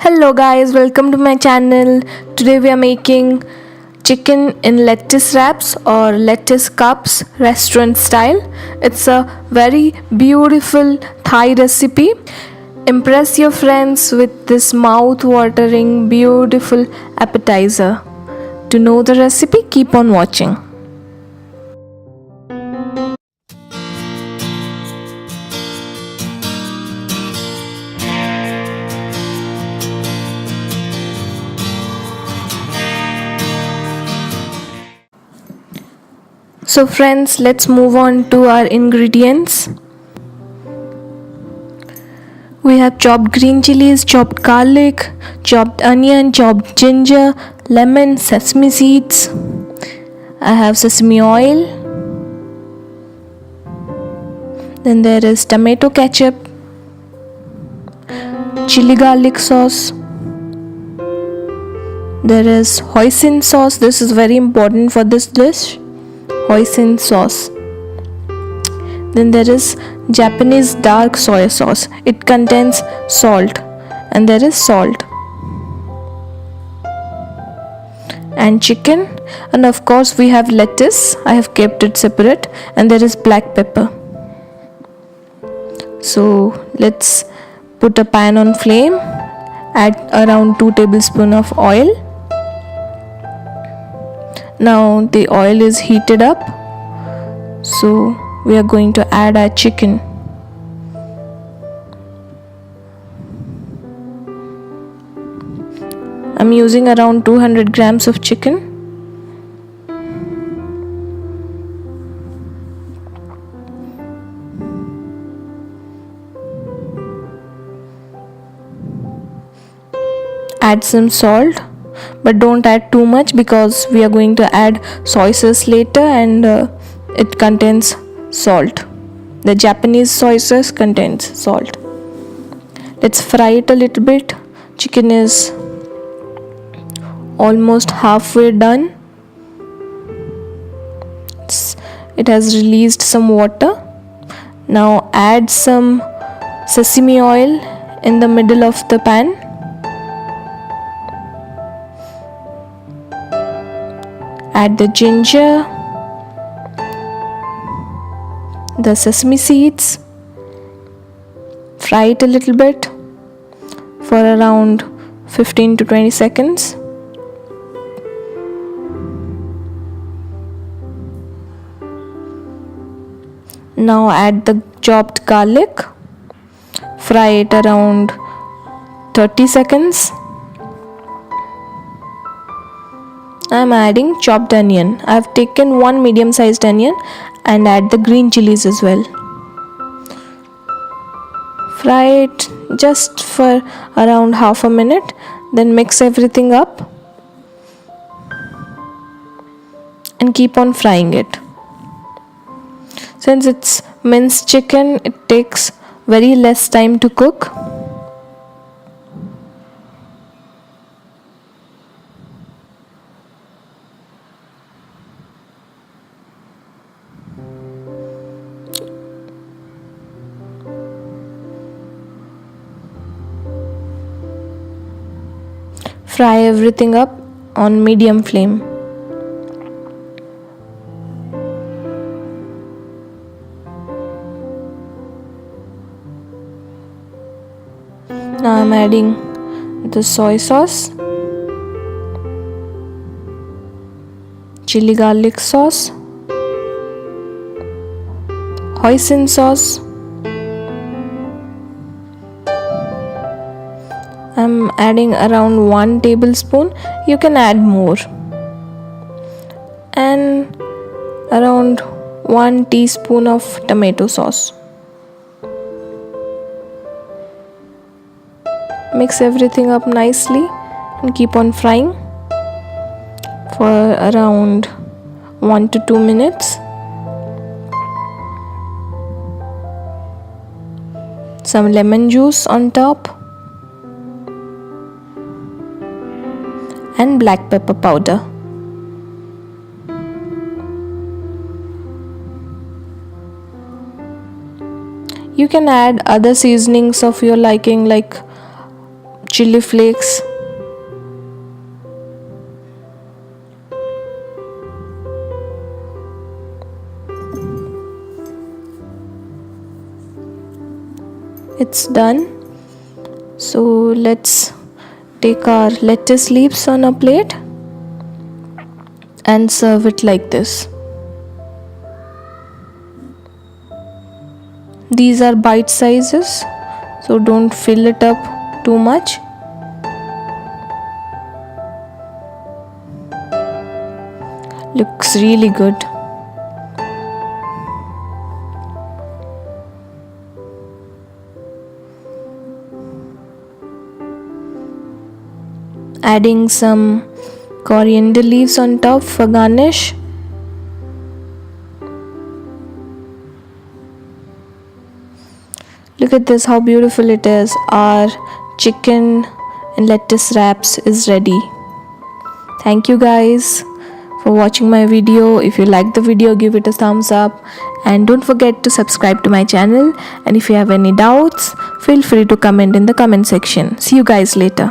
Hello guys, welcome to my channel. Today we are making chicken in lettuce wraps or lettuce cups restaurant style. It's a very beautiful Thai recipe. Impress your friends with this mouth-watering beautiful appetizer. To know the recipe, keep on watching. So friends, let's move on to our ingredients. We have chopped green chilies, chopped garlic, chopped onion, chopped ginger, lemon, sesame seeds. I have sesame oil. Then there is tomato ketchup, chili garlic sauce. There is hoisin sauce. This is very important for this dish. Hoisin sauce. Then there is Japanese dark soy sauce. It contains salt, and there is salt. And chicken, and of course we have lettuce. I have kept it separate, and there is black pepper. So let's put a pan on flame. Add around 2 tablespoons of oil. Now the oil is heated up, so we are going to add our chicken. I'm using around 200 grams of chicken. Add some salt, but don't add too much because we are going to add soy sauce later, and it contains salt. The Japanese soy sauce contains salt. Let's fry it a little bit. Chicken is almost halfway done. It has released some water. Now add some sesame oil in the middle of the pan. Add the ginger, the sesame seeds. Fry it a little bit for around 15 to 20 seconds. Now add the chopped garlic. Fry it around 30 seconds. I am adding chopped onion. I have taken 1 medium sized onion and add the green chilies as well. Fry it just for around half a minute, then mix everything up and keep on frying it. Since it's minced chicken, it takes very less time to cook. Fry everything up on medium flame. Now I'm adding the soy sauce, chili garlic sauce, hoisin sauce. I'm adding around 1 tablespoon. You can add more. And around 1 teaspoon of tomato sauce. Mix everything up nicely and keep on frying for around 1 to 2 minutes. Some lemon juice on top. And black pepper powder. You can add other seasonings of your liking like chili flakes. It's done. So let's take our lettuce leaves on a plate and serve it like this. These are bite sizes, so don't fill it up too much. Looks really good. Adding some coriander leaves on top for garnish. Look at this, how beautiful it is. Our chicken and lettuce wraps is ready. Thank you guys for watching my video. If you like the video, give it a thumbs up and don't forget to subscribe to my channel. And if you have any doubts, feel free to comment in the comment section. See you guys later.